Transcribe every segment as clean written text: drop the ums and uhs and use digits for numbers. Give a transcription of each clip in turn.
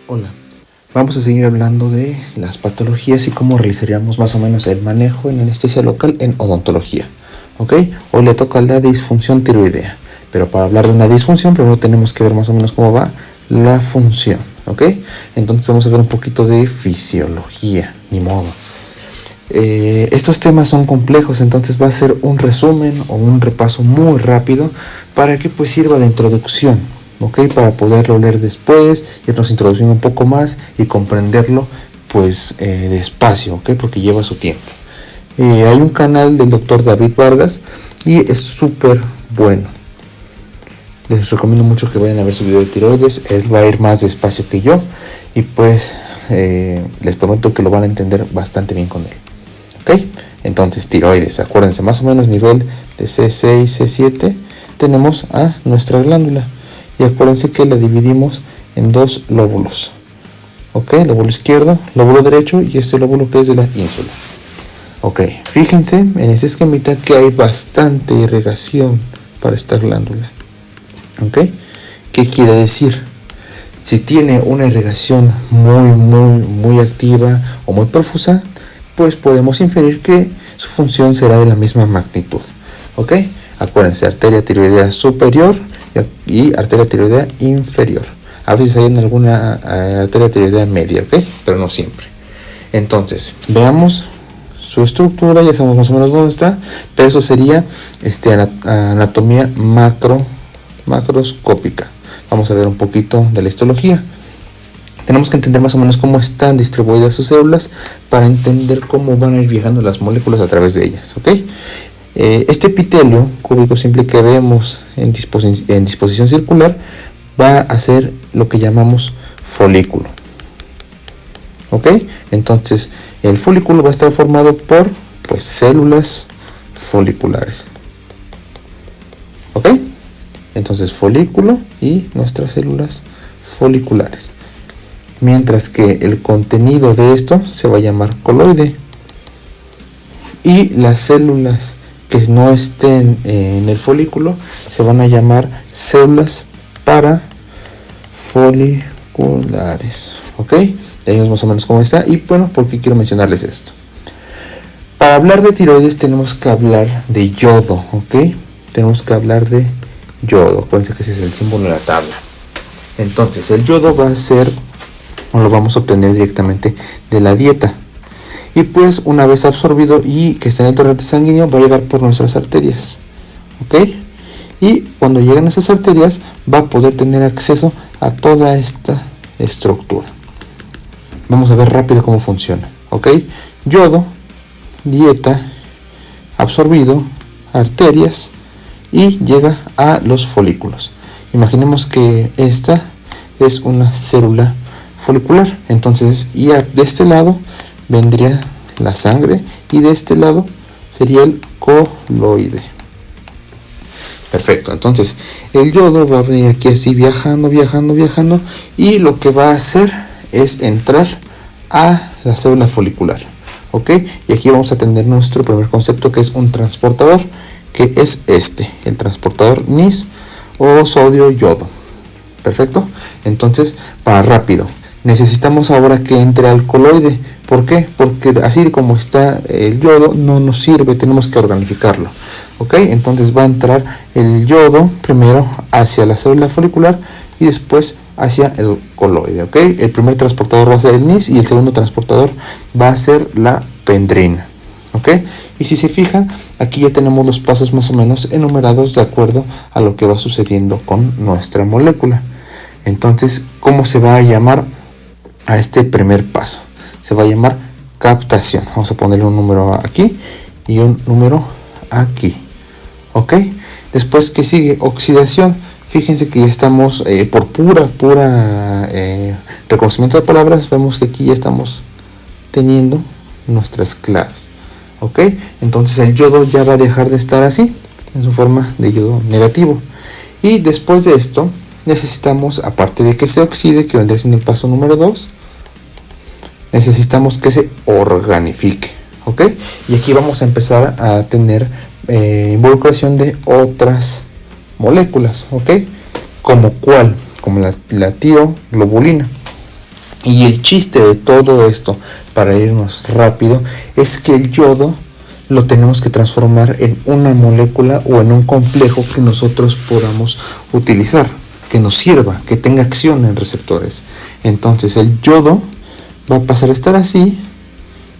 Hola, vamos a seguir hablando de las patologías y cómo realizaríamos más o menos el manejo en anestesia local en odontología. ¿Ok? Hoy le toca la disfunción tiroidea, pero para hablar de una disfunción primero tenemos que ver más o menos cómo va la función. ¿Ok? Entonces vamos a ver un poquito de fisiología, ni modo. Estos temas son complejos, entonces va a ser un resumen o un repaso muy rápido para que pues sirva de introducción. ¿Ok? Para poderlo leer después, irnos introduciendo un poco más y comprenderlo pues despacio, ¿ok? Porque lleva su tiempo. Hay un canal del doctor David Vargas y es súper bueno. Les recomiendo mucho que vayan a ver su video de tiroides. Él va a ir más despacio que yo y pues les prometo que lo van a entender bastante bien con él. ¿Ok? Entonces tiroides, acuérdense, más o menos nivel de C6, C7 tenemos a nuestra glándula. Y acuérdense que la dividimos en dos lóbulos. ¿Ok? Lóbulo izquierdo, lóbulo derecho y este lóbulo que es de la ínsula. Ok, fíjense en este esquemita que hay bastante irrigación para esta glándula. ¿Ok? ¿Qué quiere decir? Si tiene una irrigación muy activa o muy profusa, pues podemos inferir que su función será de la misma magnitud. ¿Ok? Acuérdense, arteria tiroidea superior y arteria tiroidea inferior. A veces hay en alguna arteria tiroidea media, ¿ok? Pero no siempre. Entonces, veamos su estructura, ya sabemos más o menos dónde está, pero eso sería anatomía macroscópica. Vamos a ver un poquito de la histología. Tenemos que entender más o menos cómo están distribuidas sus células para entender cómo van a ir viajando las moléculas a través de ellas, ¿ok? Este epitelio cúbico simple que vemos en disposición circular va a ser lo que llamamos folículo. ¿Ok? Entonces el folículo va a estar formado por pues células foliculares. ¿Ok? Entonces folículo y nuestras células foliculares. Mientras que el contenido de esto se va a llamar coloide. Y las células que no estén en el folículo se van a llamar células parafoliculares. ¿Ok? Ya vemos más o menos cómo está. Y bueno, ¿por qué quiero mencionarles esto? Para hablar de tiroides tenemos que hablar de yodo. ¿Ok? Tenemos que hablar de yodo. Acuérdense que ese es el símbolo de la tabla. Entonces el yodo va a ser, o lo vamos a obtener directamente de la dieta. Y pues una vez absorbido y que está en el torrente sanguíneo va a llegar por nuestras arterias. ¿Ok? Y cuando lleguen a esas arterias va a poder tener acceso a toda esta estructura. Vamos a ver rápido cómo funciona. ¿Ok? Yodo, dieta, absorbido, arterias y llega a los folículos. Imaginemos que esta es una célula folicular. Entonces, y de este lado vendría la sangre y de este lado sería el coloide. Perfecto, entonces el yodo va a venir aquí así viajando y lo que va a hacer es entrar a la célula folicular. ¿Ok? Y aquí vamos a tener nuestro primer concepto, que es un transportador, que es el transportador NIS o sodio yodo. Perfecto, entonces para rápido necesitamos ahora que entre al coloide. ¿Por qué? Porque así como está el yodo no nos sirve, tenemos que organificarlo. ¿Ok? Entonces va a entrar el yodo primero hacia la célula folicular y después hacia el coloide. ¿Ok? El primer transportador va a ser el NIS y el segundo transportador va a ser la pendrina. ¿Ok? Y si se fijan, aquí ya tenemos los pasos más o menos enumerados de acuerdo a lo que va sucediendo con nuestra molécula. Entonces, ¿cómo se va a llamar a este primer paso? Se va a llamar captación. Vamos a ponerle un número aquí y un número aquí. ¿Ok? Después, ¿qué sigue? Oxidación. Fíjense que ya estamos por pura reconocimiento de palabras. Vemos que aquí ya estamos teniendo nuestras claves. ¿Ok? Entonces el yodo ya va a dejar de estar así, en su forma de yodo negativo. Y después de esto necesitamos, aparte de que se oxide, que vendría siendo el paso número 2, necesitamos que se organifique. ¿Ok? Y aquí vamos a empezar a tener involucración de otras moléculas. ¿Ok? ¿Como cuál? Como la tioglobulina. Y el chiste de todo esto, para irnos rápido, es que el yodo lo tenemos que transformar en una molécula o en un complejo que nosotros podamos utilizar, que nos sirva, que tenga acción en receptores. Entonces el yodo va a pasar a estar así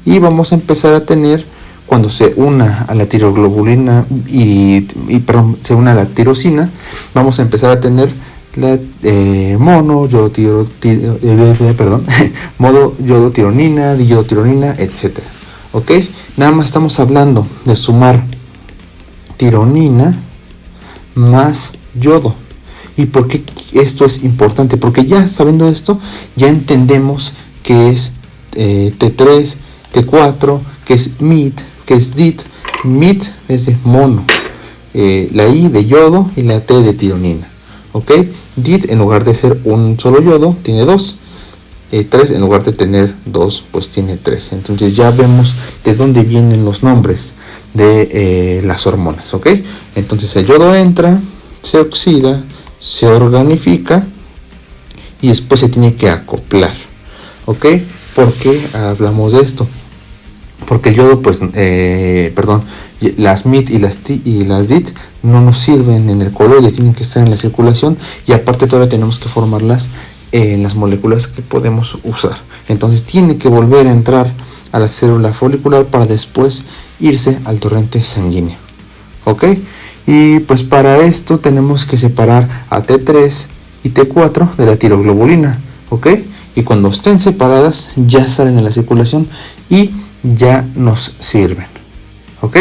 y vamos a empezar a tener, cuando se una a la tiroglobulina se una a la tirosina, vamos a empezar a tener la monoyodotironina, diyodotironina, etc. ¿Ok? Nada más estamos hablando de sumar tironina más yodo. ¿Y por qué esto es importante? Porque ya sabiendo esto, ya entendemos que es T3, T4, que es MIT, que es DIT. MIT es de mono, la I de yodo y la T de tironina. ¿Ok? DIT, en lugar de ser un solo yodo, tiene 2. 3, en lugar de tener 2, pues tiene 3. Entonces ya vemos de dónde vienen los nombres de las hormonas. ¿Ok? Entonces el yodo entra, se oxida, se organifica y después se tiene que acoplar. ¿Ok? ¿Por qué hablamos de esto? Porque el yodo, pues, las MIT y las DIT no nos sirven en el coloide, tienen que estar en la circulación, y aparte todavía tenemos que formarlas en las moléculas que podemos usar. Entonces tiene que volver a entrar a la célula folicular para después irse al torrente sanguíneo. ¿Ok? Y pues para esto tenemos que separar a T3 y T4 de la tiroglobulina. ¿Ok? Y cuando estén separadas ya salen a la circulación y ya nos sirven. ¿Ok?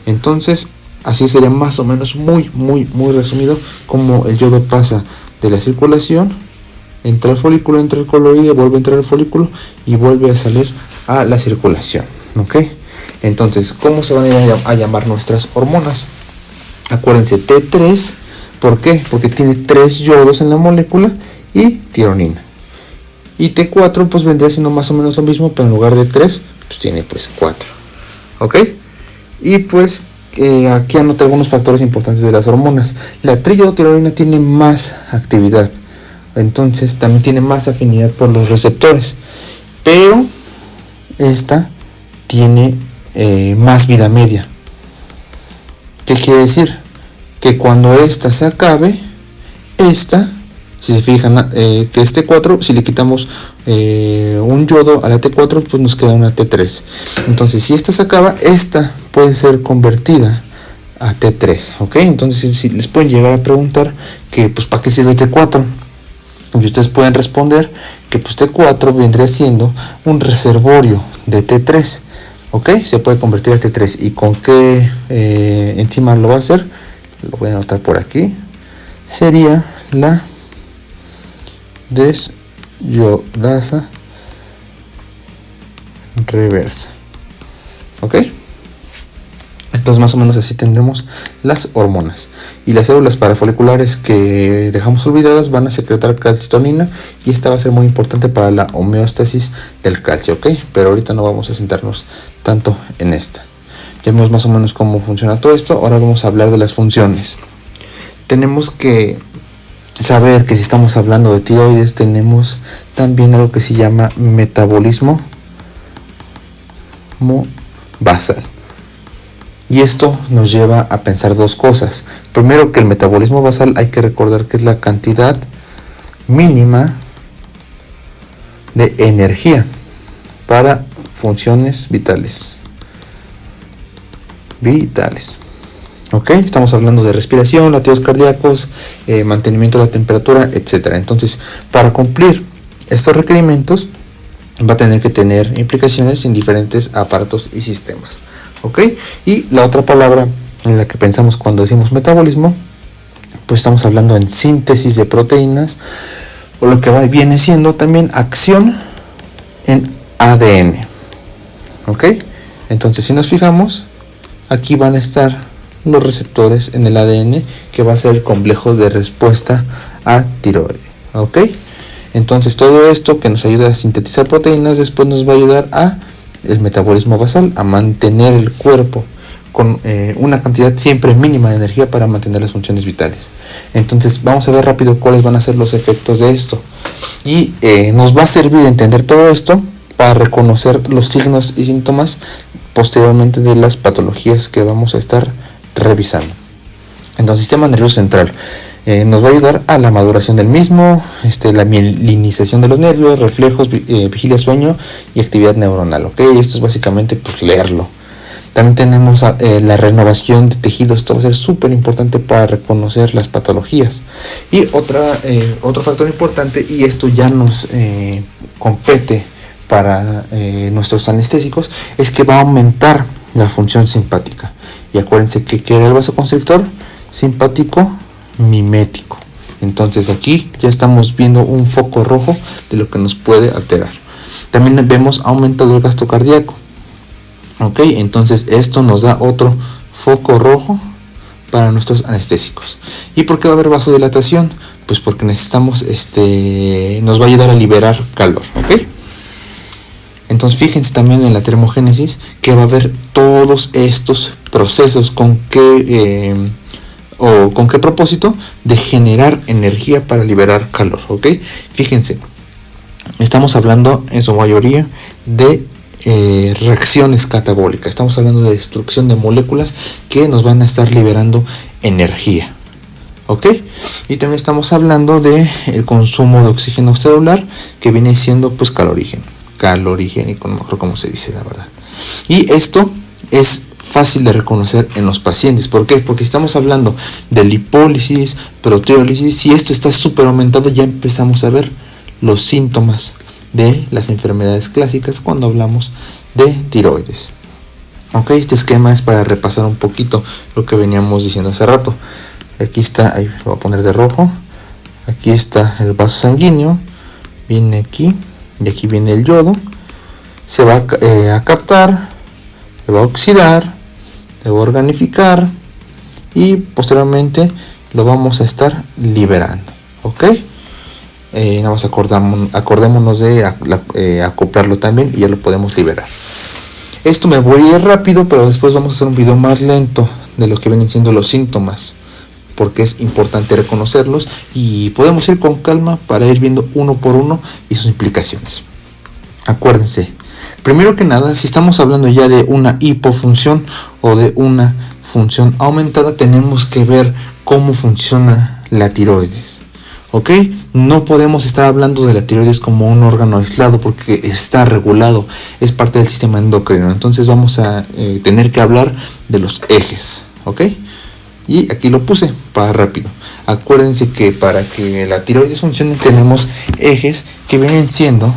Entonces así sería más o menos muy resumido cómo el yodo pasa de la circulación, entra al folículo, entra al coloide, vuelve a entrar al folículo y vuelve a salir a la circulación. ¿Ok? Entonces, ¿cómo se van a llamar nuestras hormonas? Acuérdense, T3, ¿por qué? Porque tiene 3 yodos en la molécula y tironina. Y T4 pues vendría siendo más o menos lo mismo, pero en lugar de 3 pues tiene pues 4. ¿Ok? Y pues aquí anoté algunos factores importantes de las hormonas. La triiodotironina tiene más actividad, entonces también tiene más afinidad por los receptores, pero esta tiene más vida media. ¿Qué quiere decir? Que cuando esta se acabe, esta, si se fijan, que es T4, si le quitamos un yodo a la T4, pues nos queda una T3. Entonces, si esta se acaba, esta puede ser convertida a T3. ¿Ok? Entonces, si les pueden llegar a preguntar que, pues, ¿para qué sirve T4? Y ustedes pueden responder que, pues, T4 vendría siendo un reservorio de T3. ¿Ok? Se puede convertir a T3. ¿Y con qué enzima lo va a hacer? Lo voy a anotar por aquí. Sería la desyodasa reversa. ¿Ok? Entonces más o menos así tendremos las hormonas. Y las células parafoliculares que dejamos olvidadas van a secretar calcitonina, y esta va a ser muy importante para la homeostasis del calcio. ¿Ok? Pero ahorita no vamos a centrarnos tanto en esta. Ya vemos más o menos cómo funciona todo esto. Ahora vamos a hablar de las funciones. Tenemos que saber que si estamos hablando de tiroides, tenemos también algo que se llama metabolismo basal. Y esto nos lleva a pensar dos cosas. Primero, que el metabolismo basal hay que recordar que es la cantidad mínima de energía para funciones vitales. ¿Ok? Estamos hablando de respiración, latidos cardíacos, mantenimiento de la temperatura, etc. Entonces, para cumplir estos requerimientos, va a tener que tener implicaciones en diferentes aparatos y sistemas. ¿Ok? Y la otra palabra en la que pensamos cuando decimos metabolismo, pues estamos hablando en síntesis de proteínas, o lo que viene siendo también acción en ADN. ¿Ok? Entonces, si nos fijamos, aquí van a estar los receptores en el ADN, que va a ser el complejo de respuesta a tiroide. ¿Ok? Entonces, todo esto que nos ayuda a sintetizar proteínas, después nos va a ayudar a el metabolismo basal, a mantener el cuerpo con una cantidad siempre mínima de energía para mantener las funciones vitales. Entonces, vamos a ver rápido cuáles van a ser los efectos de esto. Y nos va a servir entender todo esto para reconocer los signos y síntomas posteriormente de las patologías que vamos a estar revisando. Entonces, sistema nervioso central nos va a ayudar a la maduración del mismo, la mielinización de los nervios, reflejos, vigilia, sueño y actividad neuronal. ¿Ok? Esto es básicamente pues leerlo. También tenemos la renovación de tejidos. Esto va a ser súper importante para reconocer las patologías. Y otro factor importante, y esto ya nos compete para nuestros anestésicos, es que va a aumentar la función simpática. Y acuérdense que era el vasoconstrictor simpático mimético. Entonces aquí ya estamos viendo un foco rojo de lo que nos puede alterar. También vemos aumentado el gasto cardíaco. Ok, entonces esto nos da otro foco rojo para nuestros anestésicos. ¿Y por qué va a haber vasodilatación? Pues porque necesitamos, nos va a ayudar a liberar calor. Ok. Entonces fíjense también en la termogénesis que va a haber todos estos procesos con qué propósito de generar energía para liberar calor, ¿ok? Fíjense, estamos hablando en su mayoría de reacciones catabólicas, estamos hablando de destrucción de moléculas que nos van a estar liberando energía, ¿ok? Y también estamos hablando de el consumo de oxígeno celular que viene siendo pues calorigénico, no me acuerdo cómo se dice la verdad. Y esto es fácil de reconocer en los pacientes. ¿Por qué? Porque estamos hablando de lipólisis, proteólisis. Si esto está súper aumentado, ya empezamos a ver los síntomas de las enfermedades clásicas cuando hablamos de tiroides. Ok, este esquema es para repasar un poquito lo que veníamos diciendo hace rato. Aquí está, ahí lo voy a poner de rojo. Aquí está el vaso sanguíneo, viene aquí. Y aquí viene el yodo, se va a captar, se va a oxidar, se va a organificar y posteriormente lo vamos a estar liberando. ¿Ok? Nada más acordémonos de acoplarlo también y ya lo podemos liberar. Esto me voy a ir rápido, pero después vamos a hacer un video más lento de lo que vienen siendo los síntomas, porque es importante reconocerlos y podemos ir con calma para ir viendo uno por uno y sus implicaciones. Acuérdense, primero que nada, si estamos hablando ya de una hipofunción o de una función aumentada, tenemos que ver cómo funciona la tiroides. ¿Ok? No podemos estar hablando de la tiroides como un órgano aislado porque está regulado, es parte del sistema endocrino. Entonces vamos a tener que hablar de los ejes. ¿Ok? Y aquí lo puse para rápido. Acuérdense que para que la tiroides funcione tenemos ejes que vienen siendo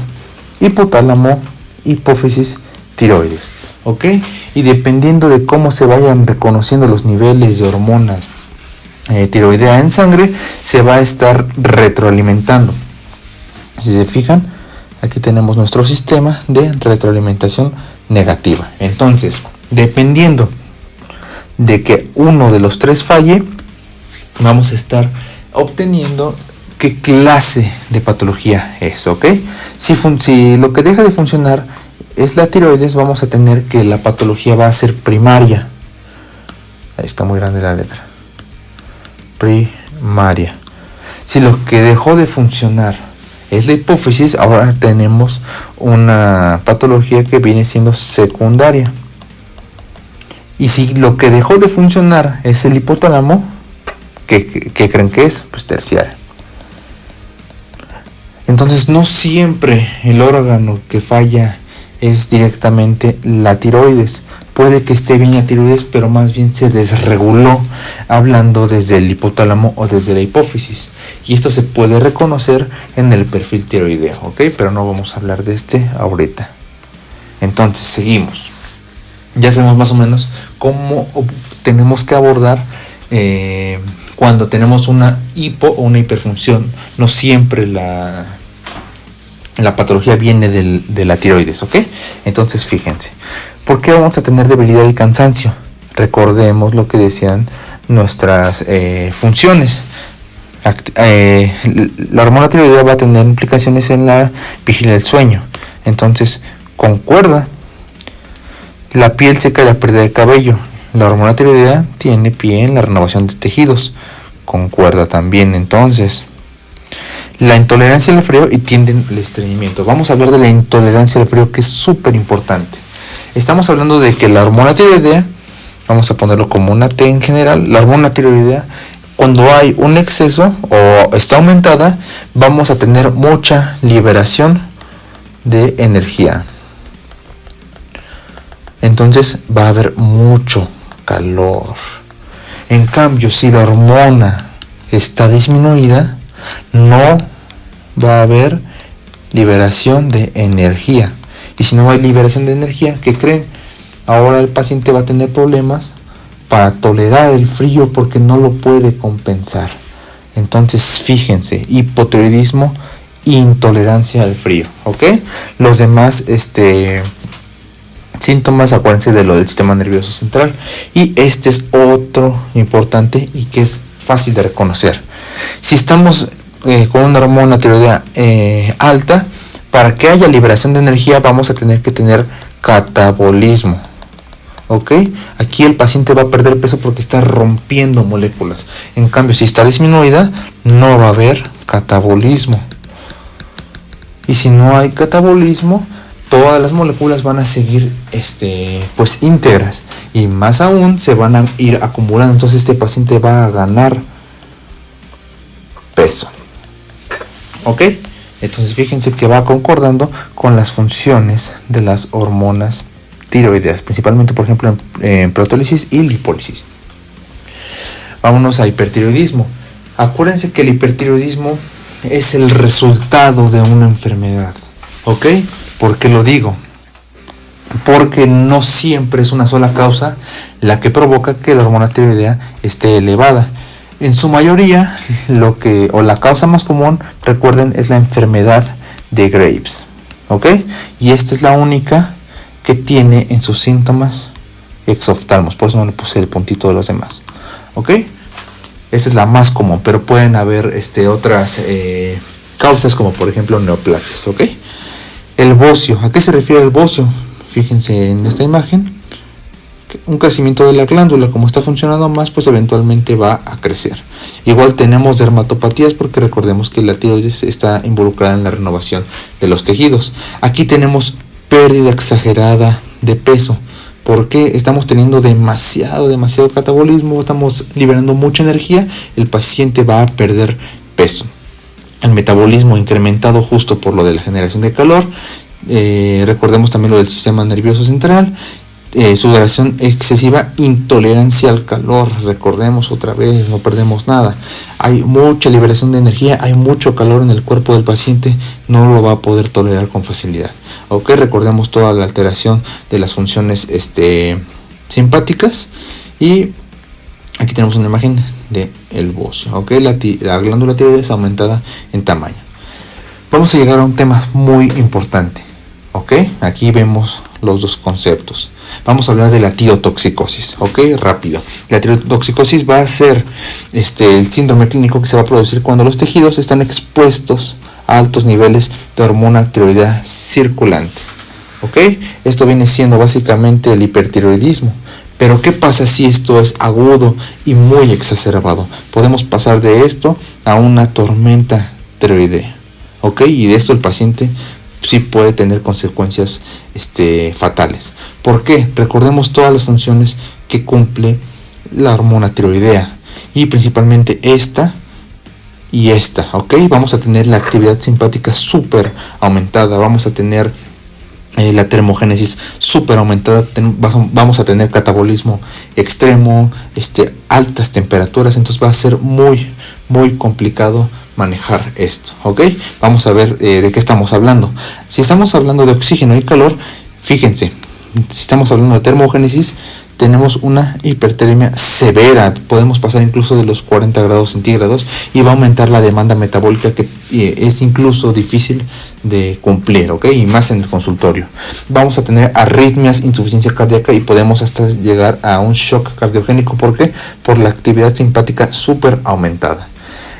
hipotálamo, hipófisis, tiroides. ¿Ok? Y dependiendo de cómo se vayan reconociendo los niveles de hormonas tiroidea en sangre, se va a estar retroalimentando. Si se fijan, aquí tenemos nuestro sistema de retroalimentación negativa. Entonces, dependiendo de que uno de los tres falle, vamos a estar obteniendo qué clase de patología es, ¿ok? Si lo que deja de funcionar es la tiroides, vamos a tener que la patología va a ser primaria. Ahí está muy grande la letra. Primaria. Si lo que dejó de funcionar es la hipófisis, ahora tenemos una patología que viene siendo secundaria. Y si lo que dejó de funcionar es el hipotálamo, ¿qué creen que es? Pues terciaria. Entonces no siempre el órgano que falla es directamente la tiroides. Puede que esté bien la tiroides, pero más bien se desreguló hablando desde el hipotálamo o desde la hipófisis. Y esto se puede reconocer en el perfil tiroideo, ¿ok? Pero no vamos a hablar de este ahorita. Entonces seguimos. Ya sabemos más o menos cómo tenemos que abordar cuando tenemos una hipo o una hiperfunción. No siempre la patología viene de la tiroides, ¿ok? Entonces fíjense, ¿por qué vamos a tener debilidad y cansancio? Recordemos lo que decían nuestras funciones. La hormona tiroidea va a tener implicaciones en la vigilia del sueño. Entonces, concuerda. La piel seca y la pérdida de cabello. La hormona tiroidea tiene pie en la renovación de tejidos. Concuerda también entonces. la intolerancia al frío y tienden al estreñimiento. Vamos a hablar de la intolerancia al frío, que es súper importante. Estamos hablando de que la hormona tiroidea, vamos a ponerlo como una T en general, la hormona tiroidea, cuando hay un exceso o está aumentada, vamos a tener mucha liberación de energía. Entonces va a haber mucho calor. En cambio, si la hormona está disminuida, no va a haber liberación de energía. Y si no hay liberación de energía, ¿qué creen? Ahora el paciente va a tener problemas para tolerar el frío porque no lo puede compensar. Entonces fíjense, hipotiroidismo, intolerancia al frío, ¿ok? Los demás síntomas, acuérdense de lo del sistema nervioso central. Y este es otro importante y que es fácil de reconocer. Si estamos con una hormona tiroidea alta, para que haya liberación de energía vamos a tener que tener catabolismo. ¿Ok? Aquí el paciente va a perder peso porque está rompiendo moléculas. En cambio, si está disminuida, no va a haber catabolismo. Y si no hay catabolismo, todas las moléculas van a seguir pues íntegras. Y más aún se van a ir acumulando. Entonces este paciente va a ganar peso. ¿Ok? Entonces fíjense que va concordando con las funciones de las hormonas tiroideas, principalmente por ejemplo en proteólisis y lipólisis. Vámonos a hipertiroidismo. Acuérdense que el hipertiroidismo es el resultado de una enfermedad. ¿Ok? ¿Por qué lo digo? Porque no siempre es una sola causa la que provoca que la hormona tiroidea esté elevada. En su mayoría, la causa más común, recuerden, es la enfermedad de Graves. ¿Ok? Y esta es la única que tiene en sus síntomas exoftalmos. Por eso no le puse el puntito de los demás. ¿Ok? Esta es la más común, pero pueden haber otras causas, como por ejemplo neoplasias. ¿Ok? El bocio. ¿A qué se refiere el bocio? Fíjense en esta imagen. Un crecimiento de la glándula, como está funcionando más, pues eventualmente va a crecer. Igual tenemos dermatopatías porque recordemos que la tiroides está involucrada en la renovación de los tejidos. Aquí tenemos pérdida exagerada de peso porque estamos teniendo demasiado catabolismo, estamos liberando mucha energía, el paciente va a perder peso. El metabolismo incrementado justo por lo de la generación de calor. Recordemos también lo del sistema nervioso central. Sudoración excesiva, intolerancia al calor. Recordemos otra vez, no perdemos nada. Hay mucha liberación de energía, hay mucho calor en el cuerpo del paciente, no lo va a poder tolerar con facilidad. Ok, recordemos toda la alteración de las funciones simpáticas. Y aquí tenemos una imagen de el bocio. Ok, la glándula tiroides aumentada en tamaño. Vamos a llegar a un tema muy importante. Ok, aquí vemos los dos conceptos. Vamos a hablar de la tirotoxicosis. Ok, rápido. La tirotoxicosis va a ser el síndrome clínico que se va a producir cuando los tejidos están expuestos a altos niveles de hormona tiroidea circulante. Ok, esto viene siendo básicamente el hipertiroidismo. Pero ¿qué pasa si esto es agudo y muy exacerbado? Podemos pasar de esto a una tormenta tiroidea. Ok, y de esto el paciente sí puede tener consecuencias fatales. ¿Por qué? Recordemos todas las funciones que cumple la hormona tiroidea y principalmente esta y esta. ¿Ok? Vamos a tener la actividad simpática súper aumentada, vamos a tener la termogénesis súper aumentada, vamos a tener catabolismo extremo, altas temperaturas, entonces va a ser muy complicado manejar esto. ¿Ok? Vamos a ver de qué estamos hablando. Si estamos hablando de oxígeno y calor, fíjense, si estamos hablando de termogénesis, tenemos una hipertermia severa, podemos pasar incluso de los 40 grados centígrados y va a aumentar la demanda metabólica que es incluso difícil de cumplir, ¿ok? Y más en el consultorio. Vamos a tener arritmias, insuficiencia cardíaca y podemos hasta llegar a un shock cardiogénico. ¿Por qué? Por la actividad simpática súper aumentada.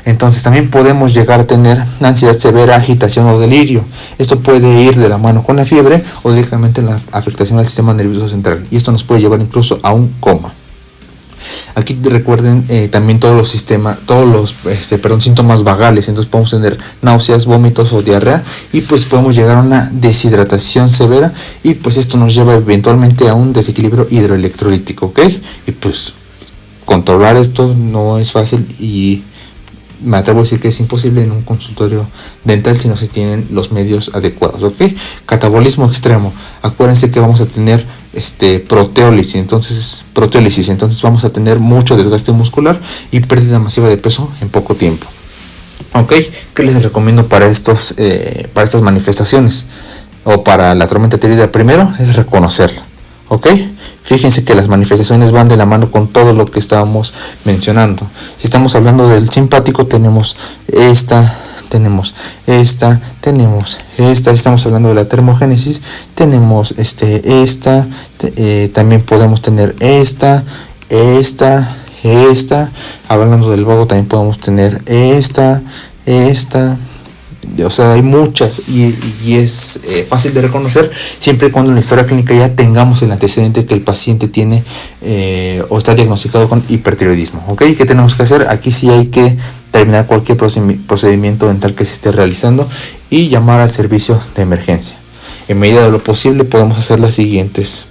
Entonces también podemos llegar a tener ansiedad severa, agitación o delirio. Esto puede ir de la mano con la fiebre o directamente la afectación al sistema nervioso central. Y esto nos puede llevar incluso a un coma. Aquí recuerden también todos los síntomas vagales. Entonces podemos tener náuseas, vómitos o diarrea, y pues podemos llegar a una deshidratación severa, y pues esto nos lleva eventualmente a un desequilibrio hidroelectrolítico, ¿ok? Y pues controlar esto no es fácil, y me atrevo a decir que es imposible en un consultorio dental si no se tienen los medios adecuados, ¿ok? Catabolismo extremo. Acuérdense que vamos a tener proteólisis, entonces vamos a tener mucho desgaste muscular y pérdida masiva de peso en poco tiempo, ¿ok? ¿Qué les recomiendo para estas manifestaciones o para la tormenta tiroidea? Primero es reconocerla, ¿ok? Fíjense que las manifestaciones van de la mano con todo lo que estábamos mencionando. Si estamos hablando del simpático, tenemos esta. Si estamos hablando de la termogénesis, tenemos también podemos tener esta. Hablando del vago, también podemos tener esta. O sea, hay muchas, y es fácil de reconocer siempre y cuando en la historia clínica ya tengamos el antecedente que el paciente tiene o está diagnosticado con hipertiroidismo, ¿ok? ¿Qué tenemos que hacer? Aquí sí hay que terminar cualquier procedimiento dental que se esté realizando y llamar al servicio de emergencia. En medida de lo posible podemos hacer las siguientes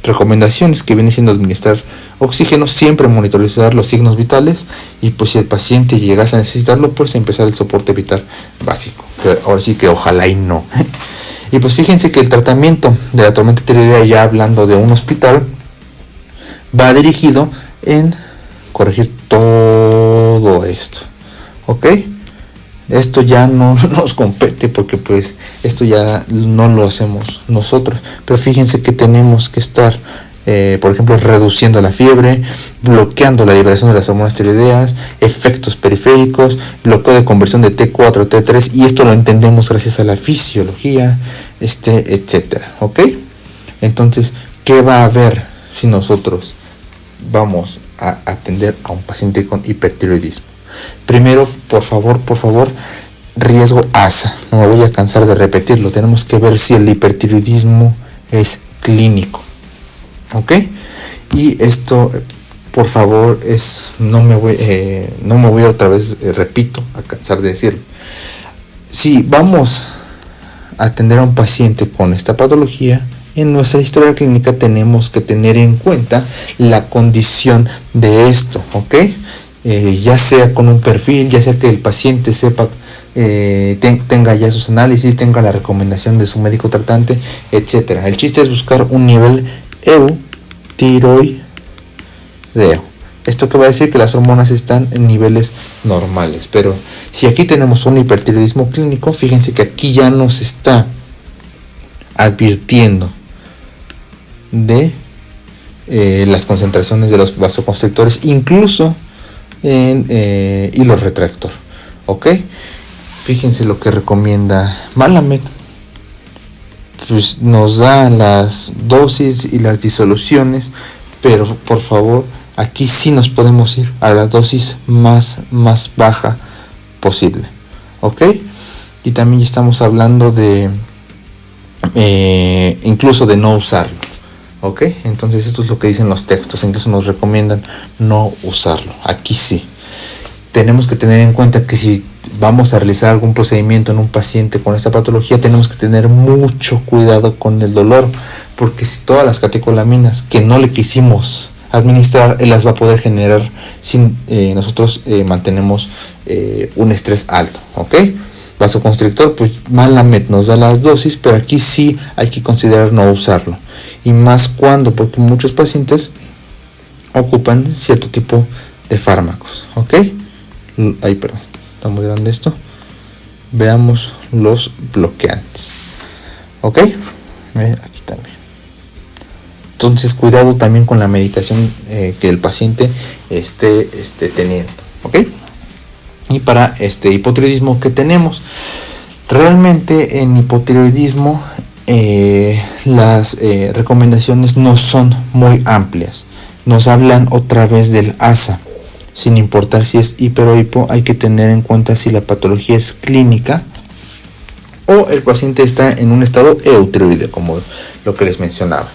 recomendaciones, que viene siendo administrar oxígeno, siempre monitorizar los signos vitales, y pues si el paciente llegase a necesitarlo, pues empezar el soporte vital básico, que ahora sí que ojalá y no. Y pues fíjense que el tratamiento de la tormenta tiroidea, ya hablando de un hospital, va dirigido en corregir todo esto, ¿ok? Esto ya no nos compete, porque pues esto ya no lo hacemos nosotros, pero fíjense que tenemos que estar por ejemplo, reduciendo la fiebre, bloqueando la liberación de las hormonas tiroideas, efectos periféricos, bloqueo de conversión de T4 a T3, y esto lo entendemos gracias a la fisiología, etcétera, ¿ok? Entonces, ¿qué va a haber si nosotros vamos a atender a un paciente con hipertiroidismo? Primero, por favor, riesgo ASA. No me voy a cansar de repetirlo. Tenemos que ver si el hipertiroidismo es clínico, ¿ok? Y esto, por favor, no me voy otra vez, repito, a cansar de decirlo. Si vamos a atender a un paciente con esta patología, en nuestra historia clínica tenemos que tener en cuenta la condición de esto, ¿ok? Ya sea con un perfil, ya sea que el paciente sepa, tenga ya sus análisis, tenga la recomendación de su médico tratante, etcétera. El chiste es buscar un nivel eutiroideo. Esto que va a decir que las hormonas están en niveles normales. Pero si aquí tenemos un hipertiroidismo clínico, fíjense que aquí ya nos está advirtiendo de las concentraciones de los vasoconstrictores, incluso en hilo retractor, ¿ok? Fíjense lo que recomienda Malamed. Pues nos da las dosis y las disoluciones, pero por favor, aquí sí nos podemos ir a la dosis más baja posible, ¿ok? Y también ya estamos hablando de incluso de no usarlo, ¿ok? Entonces esto es lo que dicen los textos, incluso nos recomiendan no usarlo. Aquí sí tenemos que tener en cuenta que si vamos a realizar algún procedimiento en un paciente con esta patología, tenemos que tener mucho cuidado con el dolor, porque si todas las catecolaminas que no le quisimos administrar, él las va a poder generar si nosotros mantenemos un estrés alto, ¿ok? Vasoconstrictor, pues Malamed nos da las dosis, pero aquí sí hay que considerar no usarlo, y más porque muchos pacientes ocupan cierto tipo de fármacos, ¿ok? Perdón, está muy grande esto. Veamos los bloqueantes, ¿ok? Aquí también. Entonces, cuidado también con la medicación que el paciente esté teniendo, ¿ok? Y para este hipotiroidismo que tenemos, realmente en hipotiroidismo las recomendaciones no son muy amplias. Nos hablan otra vez del ASA. Sin importar si es hiper o hipo, hay que tener en cuenta si la patología es clínica o el paciente está en un estado eutiroideo, como lo que les mencionaba.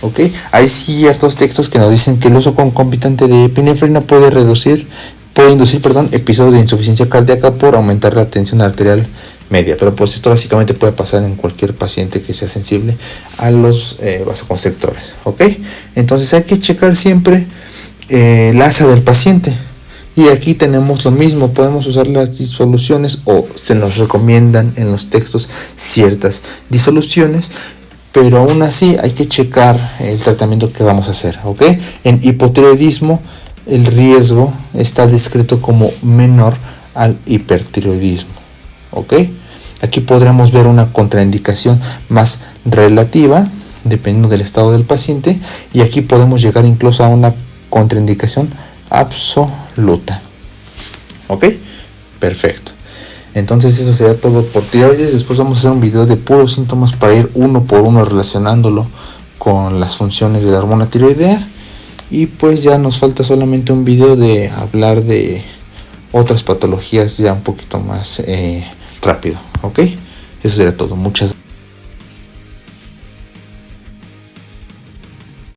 ¿ok? Hay ciertos textos que nos dicen que el uso concomitante de epinefrina puede inducir, episodios de insuficiencia cardíaca por aumentar la tensión arterial media, pero pues esto básicamente puede pasar en cualquier paciente que sea sensible a los vasoconstrictores, ¿ok? Entonces hay que checar siempre el ASA del paciente. Y aquí tenemos lo mismo, podemos usar las disoluciones o se nos recomiendan en los textos ciertas disoluciones, pero aún así hay que checar el tratamiento que vamos a hacer, ¿ok? En hipotiroidismo el riesgo está descrito como menor al hipertiroidismo, ¿ok? Aquí podremos ver una contraindicación más relativa dependiendo del estado del paciente, y aquí podemos llegar incluso a una contraindicación absoluta, ¿ok? Perfecto. Entonces eso sería todo por tiroides. Después vamos a hacer un video de puros síntomas para ir uno por uno relacionándolo con las funciones de la hormona tiroidea, y pues ya nos falta solamente un video de hablar de otras patologías ya un poquito más rápido, ¿ok? Eso sería todo. Muchas gracias.